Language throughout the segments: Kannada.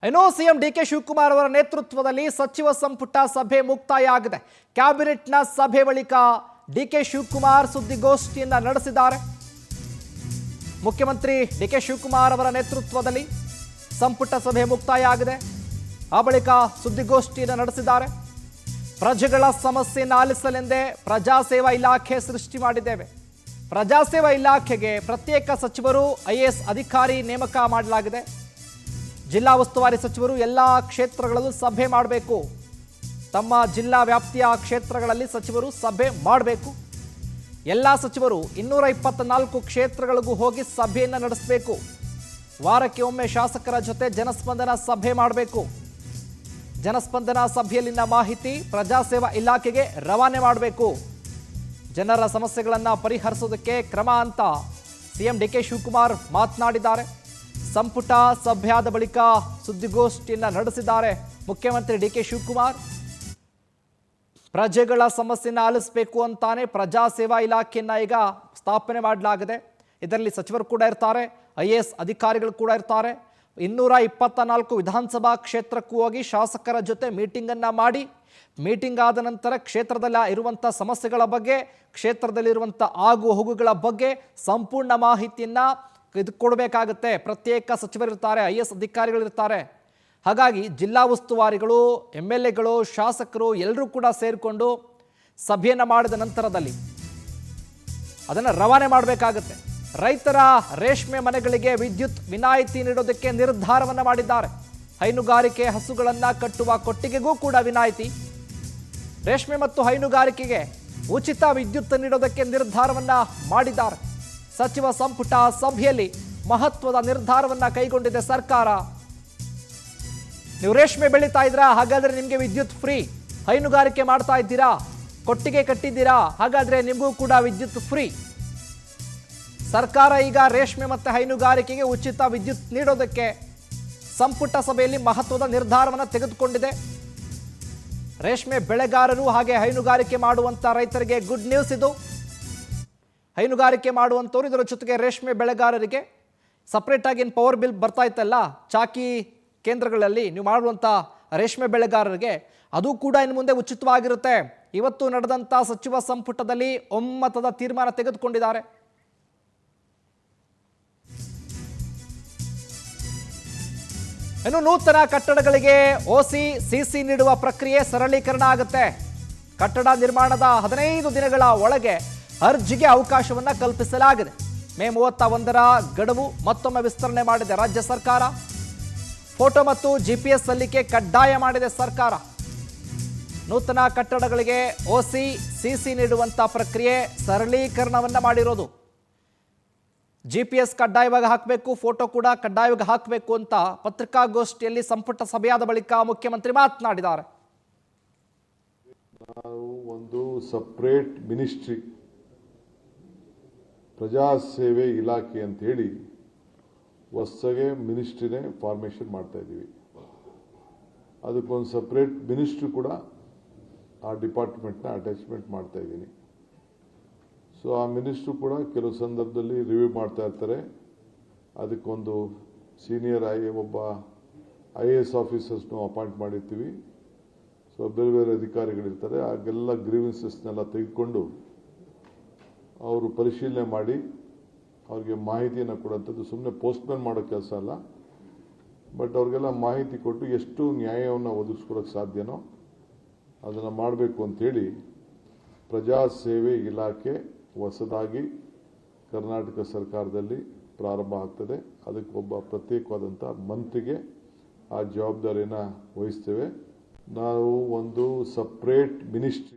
ಇನ್ನು ಸಿಎಂ ಡಿಕೆ ಶಿವಕುಮಾರ್ ಅವರ ನೇತೃತ್ವದಲ್ಲಿ ಸಚಿವ ಸಂಪುಟ ಸಭೆ ಮುಕ್ತಾಯ ಆಗಿದೆ. ಕ್ಯಾಬಿನೆಟ್ನ ಸಭೆ ಬಳಿಕ ಡಿಕೆ ಶಿವಕುಮಾರ್ ಸುದ್ದಿಗೋಷ್ಠಿಯನ್ನ ನಡೆಸಿದ್ದಾರೆ. ಮುಖ್ಯಮಂತ್ರಿ ಡಿಕೆ ಶಿವಕುಮಾರ್ ಅವರ ನೇತೃತ್ವದಲ್ಲಿ ಸಂಪುಟ ಸಭೆ ಮುಕ್ತಾಯ ಆಗಿದೆ. ಆ ಬಳಿಕ ಸುದ್ದಿಗೋಷ್ಠಿಯನ್ನು ನಡೆಸಿದ್ದಾರೆ. ಪ್ರಜೆಗಳ ಸಮಸ್ಯೆಯನ್ನು ಆಲಿಸಲೆಂದೇ ಪ್ರಜಾಸೇವಾ ಇಲಾಖೆ ಸೃಷ್ಟಿ ಮಾಡಿದ್ದೇವೆ. ಪ್ರಜಾಸೇವಾ ಇಲಾಖೆಗೆ ಪ್ರತ್ಯೇಕ ಸಚಿವರು IAS ಅಧಿಕಾರಿ ನೇಮಕ ಮಾಡಲಾಗಿದೆ. ಜಿಲ್ಲಾ ಉಸ್ತುವಾರಿ ಸಚಿವರು ಎಲ್ಲ ಕ್ಷೇತ್ರಗಳಲ್ಲೂ ಸಭೆ ಮಾಡಬೇಕು. ತಮ್ಮ ಜಿಲ್ಲಾ ವ್ಯಾಪ್ತಿಯ ಕ್ಷೇತ್ರಗಳಲ್ಲಿ ಸಚಿವರು ಸಭೆ ಮಾಡಬೇಕು. ಎಲ್ಲ ಸಚಿವರು 224 ಕ್ಷೇತ್ರಗಳಿಗೂ ಹೋಗಿ ಸಭೆಯನ್ನು ನಡೆಸಬೇಕು. ವಾರಕ್ಕೆ ಒಮ್ಮೆ ಶಾಸಕರ ಜೊತೆ ಜನಸ್ಪಂದನ ಸಭೆ ಮಾಡಬೇಕು. ಜನಸ್ಪಂದನ ಸಭೆಯಲ್ಲಿನ ಮಾಹಿತಿ ಪ್ರಜಾಸೇವಾ ಇಲಾಖೆಗೆ ರವಾನೆ ಮಾಡಬೇಕು. ಜನರ ಸಮಸ್ಯೆಗಳನ್ನು ಪರಿಹರಿಸೋದಕ್ಕೆ ಕ್ರಮ ಅಂತ ಸಿಎಂ ಡಿಕೆ ಶಿವಕುಮಾರ್ ಮಾತನಾಡಿದ್ದಾರೆ. ಸಂಪುಟ ಸಭೆಯಾದ ಬಳಿಕ ಸುದ್ದಿಗೋಷ್ಠಿಯನ್ನು ನಡೆಸಿದ್ದಾರೆ ಮುಖ್ಯಮಂತ್ರಿ ಡಿಕೆ ಶಿವಕುಮಾರ್. ಪ್ರಜೆಗಳ ಸಮಸ್ಯೆಯನ್ನು ಆಲಿಸಬೇಕು ಅಂತಾನೆ ಪ್ರಜಾಸೇವಾ ಇಲಾಖೆಯನ್ನ ಈಗ ಸ್ಥಾಪನೆ ಮಾಡಲಾಗಿದೆ. ಇದರಲ್ಲಿ ಸಚಿವರು ಕೂಡ ಇರ್ತಾರೆ, IAS ಅಧಿಕಾರಿಗಳು ಕೂಡ ಇರ್ತಾರೆ. 224 ವಿಧಾನಸಭಾ ಕ್ಷೇತ್ರಕ್ಕೂ ಹೋಗಿ ಶಾಸಕರ ಜೊತೆ ಮೀಟಿಂಗನ್ನು ಮಾಡಿ, ಮೀಟಿಂಗ್ ಆದ ನಂತರ ಕ್ಷೇತ್ರದಲ್ಲಿ ಇರುವಂಥ ಸಮಸ್ಯೆಗಳ ಬಗ್ಗೆ, ಕ್ಷೇತ್ರದಲ್ಲಿರುವಂಥ ಆಗು ಹೋಗುಗಳ ಬಗ್ಗೆ ಸಂಪೂರ್ಣ ಮಾಹಿತಿಯನ್ನು ಕೊಡಬೇಕಾಗುತ್ತೆ. ಪ್ರತ್ಯೇಕ ಸಚಿವರಿರ್ತಾರೆ, IAS ಅಧಿಕಾರಿಗಳಿರ್ತಾರೆ. ಹಾಗಾಗಿ ಜಿಲ್ಲಾ ಉಸ್ತುವಾರಿಗಳು, MLAಗಳು, ಶಾಸಕರು ಎಲ್ಲರೂ ಕೂಡ ಸೇರಿಕೊಂಡು ಸಭೆಯನ್ನು ಮಾಡಿದ ನಂತರದಲ್ಲಿ ಅದನ್ನು ರವಾನೆ ಮಾಡಬೇಕಾಗುತ್ತೆ. ರೈತರ ರೇಷ್ಮೆ ಮನೆಗಳಿಗೆ ವಿದ್ಯುತ್ ವಿನಾಯಿತಿ ನೀಡೋದಕ್ಕೆ ನಿರ್ಧಾರವನ್ನು ಮಾಡಿದ್ದಾರೆ. ಹೈನುಗಾರಿಕೆ ಹಸುಗಳನ್ನು ಕಟ್ಟುವ ಕೊಟ್ಟಿಗೆಗೂ ಕೂಡ ವಿನಾಯಿತಿ, ರೇಷ್ಮೆ ಮತ್ತು ಹೈನುಗಾರಿಕೆಗೆ ಉಚಿತ ವಿದ್ಯುತ್ ನೀಡೋದಕ್ಕೆ ನಿರ್ಧಾರವನ್ನು ಮಾಡಿದ್ದಾರೆ. ಸಚಿವ ಸಂಪುಟ ಸಭೆಯಲ್ಲಿ ಮಹತ್ವದ ನಿರ್ಧಾರವನ್ನು ಕೈಗೊಂಡಿದೆ ಸರ್ಕಾರ. ನೀವು ರೇಷ್ಮೆ ಬೆಳೀತಾ ಇದ್ದೀರಾ, ಹಾಗಾದರೆ ನಿಮಗೆ ವಿದ್ಯುತ್ ಫ್ರೀ. ಹೈನುಗಾರಿಕೆ ಮಾಡ್ತಾ ಇದ್ದೀರಾ, ಕೊಟ್ಟಿಗೆ ಕಟ್ಟಿದ್ದೀರಾ, ಹಾಗಾದರೆ ನಿಮಗೂ ಕೂಡ ವಿದ್ಯುತ್ ಫ್ರೀ. ಸರ್ಕಾರ ಈಗ ರೇಷ್ಮೆ ಮತ್ತು ಹೈನುಗಾರಿಕೆಗೆ ಉಚಿತ ವಿದ್ಯುತ್ ನೀಡೋದಕ್ಕೆ ಸಂಪುಟ ಸಭೆಯಲ್ಲಿ ಮಹತ್ವದ ನಿರ್ಧಾರವನ್ನು ತೆಗೆದುಕೊಂಡಿದೆ. ರೇಷ್ಮೆ ಬೆಳೆಗಾರರು ಹಾಗೆ ಹೈನುಗಾರಿಕೆ ಮಾಡುವಂಥ ರೈತರಿಗೆ ಗುಡ್ ನ್ಯೂಸ್ ಇದು. ಹೈನುಗಾರಿಕೆ ಮಾಡುವಂಥವ್ರು, ಇದರ ಜೊತೆಗೆ ರೇಷ್ಮೆ ಬೆಳೆಗಾರರಿಗೆ ಸಪ್ರೇಟಾಗಿ ಏನು ಪವರ್ ಬಿಲ್ ಬರ್ತಾ ಇತ್ತಲ್ಲ ಚಾಕಿ ಕೇಂದ್ರಗಳಲ್ಲಿ ನೀವು ಮಾಡುವಂಥ ರೇಷ್ಮೆ ಬೆಳೆಗಾರರಿಗೆ, ಅದು ಕೂಡ ಇನ್ನು ಮುಂದೆ ಉಚಿತವಾಗಿರುತ್ತೆ. ಇವತ್ತು ನಡೆದಂಥ ಸಚಿವ ಸಂಪುಟದಲ್ಲಿ ಒಮ್ಮತದ ತೀರ್ಮಾನ ತೆಗೆದುಕೊಂಡಿದ್ದಾರೆ. ಇನ್ನು ನೂತನ ಕಟ್ಟಡಗಳಿಗೆ OC CC ನೀಡುವ ಪ್ರಕ್ರಿಯೆ ಸರಳೀಕರಣ ಆಗುತ್ತೆ. ಕಟ್ಟಡ ನಿರ್ಮಾಣದ 15 ದಿನಗಳ ಒಳಗೆ ಅರ್ಜಿಗೆ ಅವಕಾಶವನ್ನು ಕಲ್ಪಿಸಲಾಗಿದೆ. ಮೇ 31ರ ಗಡುವು ಮತ್ತೊಮ್ಮೆ ವಿಸ್ತರಣೆ ಮಾಡಿದೆ ರಾಜ್ಯ ಸರ್ಕಾರ. ಫೋಟೋ ಮತ್ತು GPS ಸಲ್ಲಿಕೆ ಕಡ್ಡಾಯ ಮಾಡಿದೆ ಸರ್ಕಾರ. ನೂತನ ಕಟ್ಟಡಗಳಿಗೆ OC CC ನೀಡುವಂಥ ಪ್ರಕ್ರಿಯೆ ಸರಳೀಕರಣವನ್ನು ಮಾಡಿರೋದು. GPS ಕಡ್ಡಾಯವಾಗಿ ಹಾಕಬೇಕು, ಫೋಟೋ ಕೂಡ ಕಡ್ಡಾಯವಾಗಿ ಹಾಕಬೇಕು ಅಂತ ಪತ್ರಿಕಾಗೋಷ್ಠಿಯಲ್ಲಿ ಸಂಪುಟ ಸಭೆಯಾದ ಬಳಿಕ ಮುಖ್ಯಮಂತ್ರಿ ಮಾತನಾಡಿದ್ದಾರೆ. ನಾವು ಒಂದು ಸಪ್ರೇಟ್ ಮಿನಿಸ್ಟ್ರಿ, ಪ್ರಜಾಸೇವೆ ಇಲಾಖೆ ಅಂತ ಹೇಳಿ ಹೊಸಗೆ ಮಿನಿಸ್ಟ್ರಿನೇ ಫಾರ್ಮೇಷನ್ ಮಾಡ್ತಾ ಇದ್ದೀವಿ. ಅದಕ್ಕೊಂದು ಸಪ್ರೇಟ್ ಮಿನಿಸ್ಟ್ರಿ ಕೂಡ ಆ ಡಿಪಾರ್ಟ್ಮೆಂಟ್ನ ಅಟ್ಯಾಚ್ಮೆಂಟ್ ಮಾಡ್ತಾ ಇದ್ದೀನಿ. ಸೊ ಆ ಮಿನಿಸ್ಟ್ರು ಕೂಡ ಕೆಲವು ಸಂದರ್ಭದಲ್ಲಿ ರಿವ್ಯೂ ಮಾಡ್ತಾ ಇರ್ತಾರೆ. ಅದಕ್ಕೊಂದು ಸೀನಿಯರ್ ಒಬ್ಬ IAS ಆಫೀಸರ್ಸ್ನು ಅಪಾಯಿಂಟ್ ಮಾಡಿರ್ತೀವಿ. ಸೊ ಬೇರೆ ಬೇರೆ ಅಧಿಕಾರಿಗಳಿರ್ತಾರೆ. ಆಗೆಲ್ಲ ಗ್ರೀವೆನ್ಸಸ್ನೆಲ್ಲ ತೆಗೆದುಕೊಂಡು ಅವರು ಪರಿಶೀಲನೆ ಮಾಡಿ ಅವ್ರಿಗೆ ಮಾಹಿತಿಯನ್ನು ಕೊಡುವಂಥದ್ದು. ಸುಮ್ಮನೆ ಪೋಸ್ಟ್ಪೋನ್ ಮಾಡೋ ಕೆಲಸ ಅಲ್ಲ, ಬಟ್ ಅವ್ರಿಗೆಲ್ಲ ಮಾಹಿತಿ ಕೊಟ್ಟು ಎಷ್ಟು ನ್ಯಾಯವನ್ನು ಒದಗಿಸ್ಕೊಡೋಕ್ಕೆ ಸಾಧ್ಯನೋ ಅದನ್ನು ಮಾಡಬೇಕು ಅಂಥೇಳಿ ಪ್ರಜಾಸೇವೆ ಇಲಾಖೆ ಹೊಸದಾಗಿ ಕರ್ನಾಟಕ ಸರ್ಕಾರದಲ್ಲಿ ಪ್ರಾರಂಭ ಆಗ್ತದೆ. ಅದಕ್ಕೆ ಒಬ್ಬ ಪ್ರತ್ಯೇಕವಾದಂಥ ಮಂತ್ರಿಗೆ ಆ ಜವಾಬ್ದಾರಿಯನ್ನು ವಹಿಸ್ತೇವೆ. ನಾವು ಒಂದು ಸಪ್ರೇಟ್ ಮಿನಿಸ್ಟ್ರಿ.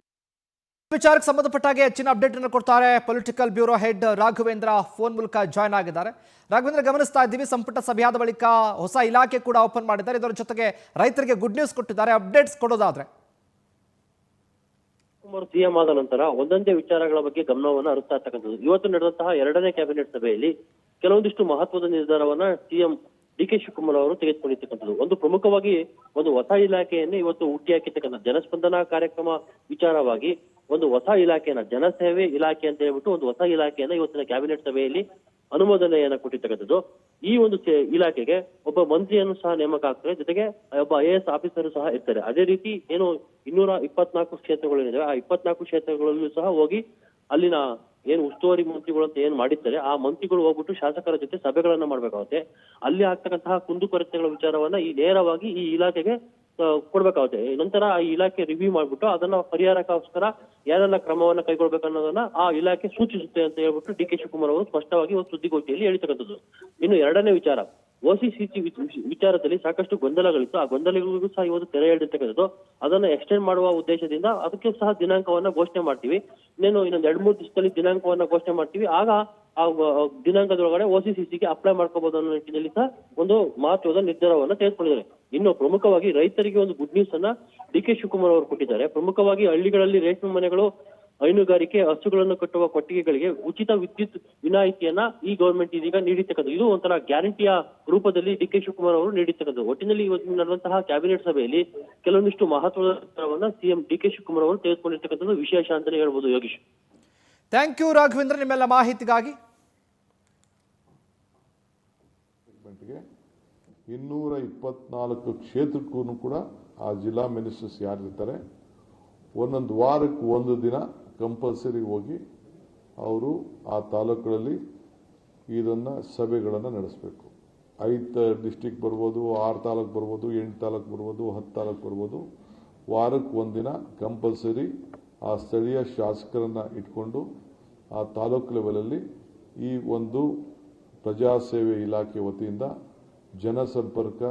ವಿಚಾರಕ್ಕೆ ಸಂಬಂಧಪಟ್ಟಾಗೆ ಹೆಚ್ಚಿನ ಅಪ್ಡೇಟ್ ಅನ್ನು ಕೊಡ್ತಾರೆ political bureau head Raghavendra phone ಮೂಲಕ ಜಾಯ್ನ್ ಆಗಿದ್ದಾರೆ. ರಾಘವೇಂದ್ರ, ಗಮನಿಸ್ತಾ ಇದ್ದೀವಿ ಸಂಪುಟ ಸಭೆಯಾದ ಬಳಿಕ ಹೊಸ ಇಲಾಖೆ ಕೂಡ ಓಪನ್ ಮಾಡಿದ್ದಾರೆ. ಇದರ ಜೊತೆಗೆ ರೈತರಿಗೆ ಗುಡ್ ನ್ಯೂಸ್ ಕೊಟ್ಟಿದ್ದಾರೆ. ಅಪ್ಡೇಟ್ಸ್ ಕೊಡೋದಾದ್ರೆ CM ಆದ ನಂತರ ಒಂದೊಂದೇ ವಿಚಾರಗಳ ಬಗ್ಗೆ ಗಮನವನ್ನು ಹರಿಸ್ತಾ ಇರ್ತಕ್ಕಂಥದ್ದು. ಇವತ್ತು ನಡೆದಂತಹ 2ನೇ ಕ್ಯಾಬಿನೆಟ್ ಸಭೆಯಲ್ಲಿ ಕೆಲವೊಂದಿಷ್ಟು ಮಹತ್ವದ ನಿರ್ಧಾರವನ್ನ CM ಡಿಕೆ ಶಿವಕುಮಾರ್ ಅವರು ತೆಗೆದುಕೊಂಡಿರ್ತಕ್ಕಂಥದ್ದು. ಒಂದು ಪ್ರಮುಖವಾಗಿ ಒಂದು ಹೊಸ ಇಲಾಖೆಯನ್ನೇ ಇವತ್ತು ಹುಟ್ಟಿ ಹಾಕಿರ್ತಕ್ಕಂಥ ಜನಸ್ಪಂದನಾ ಕಾರ್ಯಕ್ರಮ ವಿಚಾರವಾಗಿ ಒಂದು ಹೊಸ ಇಲಾಖೆಯನ್ನ, ಜನಸೇವೆ ಇಲಾಖೆ ಅಂತ ಹೇಳ್ಬಿಟ್ಟು ಒಂದು ಹೊಸ ಇಲಾಖೆಯನ್ನ ಇವತ್ತಿನ ಕ್ಯಾಬಿನೆಟ್ ಸಭೆಯಲ್ಲಿ ಅನುಮೋದನೆಯನ್ನ ಕೊಟ್ಟಿರ್ತಕ್ಕಂಥದ್ದು. ಈ ಒಂದು ಇಲಾಖೆಗೆ ಒಬ್ಬ ಮಂತ್ರಿಯನ್ನು ಸಹ ನೇಮಕ ಆಗ್ತಾರೆ, ಜೊತೆಗೆ ಒಬ್ಬ IAS ಆಫೀಸರ್ ಸಹ ಇರ್ತಾರೆ. ಅದೇ ರೀತಿ ಏನು 224 ಕ್ಷೇತ್ರಗಳಿವೆ, ಆ 24 ಕ್ಷೇತ್ರಗಳಲ್ಲೂ ಸಹ ಹೋಗಿ ಅಲ್ಲಿನ ಏನು ಉಸ್ತುವಾರಿ ಮಂತ್ರಿಗಳು ಅಂತ ಏನ್ ಮಾಡಿರ್ತಾರೆ ಆ ಮಂತ್ರಿಗಳು ಹೋಗ್ಬಿಟ್ಟು ಶಾಸಕರ ಜೊತೆ ಸಭೆಗಳನ್ನ ಮಾಡ್ಬೇಕಾಗುತ್ತೆ. ಅಲ್ಲಿ ಆಗ್ತಕ್ಕಂತಹ ಕುಂದುಕೊರತೆಗಳ ವಿಚಾರವನ್ನ ನೇರವಾಗಿ ಈ ಇಲಾಖೆಗೆ ಕೊಡ್ಬೇಕಾಗುತ್ತೆ. ನಂತರ ಆ ಇಲಾಖೆ ರಿವ್ಯೂ ಮಾಡ್ಬಿಟ್ಟು ಅದನ್ನ ಪರಿಹಾರಕ್ಕೋಸ್ಕರ ಯಾರೆಲ್ಲ ಕ್ರಮವನ್ನ ಕೈಗೊಳ್ಬೇಕನ್ನೋದನ್ನ ಆ ಇಲಾಖೆ ಸೂಚಿಸುತ್ತೆ ಅಂತ ಹೇಳ್ಬಿಟ್ಟು DK ಶಿವಕುಮಾರ್ ಅವರು ಸ್ಪಷ್ಟವಾಗಿ ಒಂದು ಸುದ್ದಿಗೋಷ್ಠಿಯಲ್ಲಿ ಹೇಳಿರ್ತಕ್ಕಂಥದ್ದು. ಇನ್ನು ಎರಡನೇ ವಿಚಾರ, OCCC ವಿಚಾರದಲ್ಲಿ ಸಾಕಷ್ಟು ಗೊಂದಲಗಳಿತ್ತು. ಆ ಗೊಂದಲಗಳಿಗೂ ಸಹ ಇವತ್ತು ತೆರೆ ಎಳೆದಿರ್ತಕ್ಕಂಥದ್ದು. ಅದನ್ನ ಎಕ್ಸ್ಟೆಂಡ್ ಮಾಡುವ ಉದ್ದೇಶದಿಂದ ಅದಕ್ಕೆ ಸಹ ದಿನಾಂಕವನ್ನ ಘೋಷಣೆ ಮಾಡ್ತೀವಿ. ಇನ್ನೊಂದು 2-3 ದಿವಸದಲ್ಲಿ ದಿನಾಂಕವನ್ನ ಘೋಷಣೆ ಮಾಡ್ತೀವಿ. ಆಗ ಆ ದಿನಾಂಕದೊಳಗಡೆ OCCCಗೆ ಅಪ್ಲೈ ಮಾಡ್ಕೋಬಹುದು ಅನ್ನೋ ನಿಟ್ಟಿನಲ್ಲಿ ಸಹ ಒಂದು ಮಹತ್ವದ ನಿರ್ಧಾರವನ್ನ ತೆಗೆದುಕೊಂಡಿದ್ದಾರೆ. ಇನ್ನು ಪ್ರಮುಖವಾಗಿ ರೈತರಿಗೆ ಒಂದು ಗುಡ್ ನ್ಯೂಸ್ ಅನ್ನ DK ಶಿವಕುಮಾರ್ ಅವರು ಕೊಟ್ಟಿದ್ದಾರೆ. ಪ್ರಮುಖವಾಗಿ ಹಳ್ಳಿಗಳಲ್ಲಿ ರೇಷ್ಮೆ ಮನೆಗಳು, ಹೈನುಗಾರಿಕೆ, ಹಸುಗಳನ್ನು ಕಟ್ಟುವ ಕೊಟ್ಟಿಗೆಗಳಿಗೆ ಉಚಿತ ವಿದ್ಯುತ್ ವಿನಾಯಿತಿಯನ್ನ ಈ ಗವರ್ಮೆಂಟ್ ಇದೀಗ ನೀಡಿರ್ತಕ್ಕಂಥದ್ದು. ಇದು ಒಂಥರ ಗ್ಯಾರಂಟಿಯ ರೂಪದಲ್ಲಿ DK ಶಿವಕುಮಾರ್ ಅವರು ನೀಡಿರ್ತಕ್ಕಂಥದ್ದು. ಒಟ್ಟಿನಲ್ಲಿ ಇವತ್ತು ನಡೆದಂತಹ ಕ್ಯಾಬಿನೆಟ್ ಸಭೆಯಲ್ಲಿ ಕೆಲವೊಂದಿಷ್ಟು ಮಹತ್ವದ ನಿರ್ಧಾರವನ್ನ CM DK ಶಿವಕುಮಾರ್ ಅವರು ತೆಗೆದುಕೊಂಡಿರ್ತಕ್ಕಂಥದ್ದು ವಿಶೇಷ ಅಂತಾನೆ ಹೇಳ್ಬೋದು. ಯೋಗೀಶ್, ಥ್ಯಾಂಕ್ ಯು ರಾಘವೇಂದ್ರ, ನಿಮ್ಮೆಲ್ಲ ಮಾಹಿತಿಗಾಗಿ. 224 ಕ್ಷೇತ್ರಕ್ಕೂ ಕೂಡ ಆ ಜಿಲ್ಲಾ ಮಿನಿಸ್ಟರ್ಸ್ ಯಾರಿರ್ತಾರೆ ಒಂದೊಂದು ವಾರಕ್ಕೆ ಒಂದು ದಿನ ಕಂಪಲ್ಸರಿ ಹೋಗಿ ಅವರು ಆ ತಾಲೂಕುಗಳಲ್ಲಿ ಇದನ್ನು ಸಭೆಗಳನ್ನು ನಡೆಸಬೇಕು. 5 ಡಿಸ್ಟಿಕ್ ಬರ್ಬೋದು, 6 ತಾಲೂಕು ಬರ್ಬೋದು, 8 ತಾಲೂಕು ಬರ್ಬೋದು, 10 ತಾಲೂಕು ಬರ್ಬೋದು. ವಾರಕ್ಕೆ ಒಂದಿನ ಕಂಪಲ್ಸರಿ ಆ ಸ್ಥಳೀಯ ಶಾಸಕರನ್ನು ಇಟ್ಕೊಂಡು ಆ ತಾಲೂಕು ಲೆವೆಲಲ್ಲಿ ಈ ಒಂದು ಪ್ರಜಾಸೇವೆ ಇಲಾಖೆ ವತಿಯಿಂದ ಜನಸಂಪರ್ಕ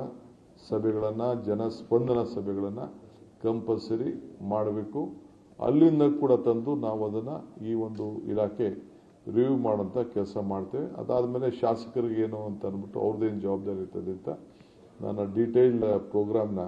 ಸಭೆಗಳನ್ನು, ಜನಸ್ಪಂದನ ಸಭೆಗಳನ್ನು ಕಂಪಲ್ಸರಿ ಮಾಡಬೇಕು. ಅಲ್ಲಿಂದ ಕೂಡ ತಂದು ನಾವು ಅದನ್ನು ಈ ಒಂದು ಇಲಾಖೆ ರಿವ್ಯೂ ಮಾಡೋಂಥ ಕೆಲಸ ಮಾಡ್ತೇವೆ. ಅದಾದಮೇಲೆ ಶಾಸಕರಿಗೆ ಏನು ಅಂತ ಅಂದ್ಬಿಟ್ಟು ಅವ್ರದ್ದೇನು ಜವಾಬ್ದಾರಿ ಇರ್ತದೆ ಅಂತ ನಾನು ಡೀಟೇಲ್ ಪ್ರೋಗ್ರಾಮ್ನ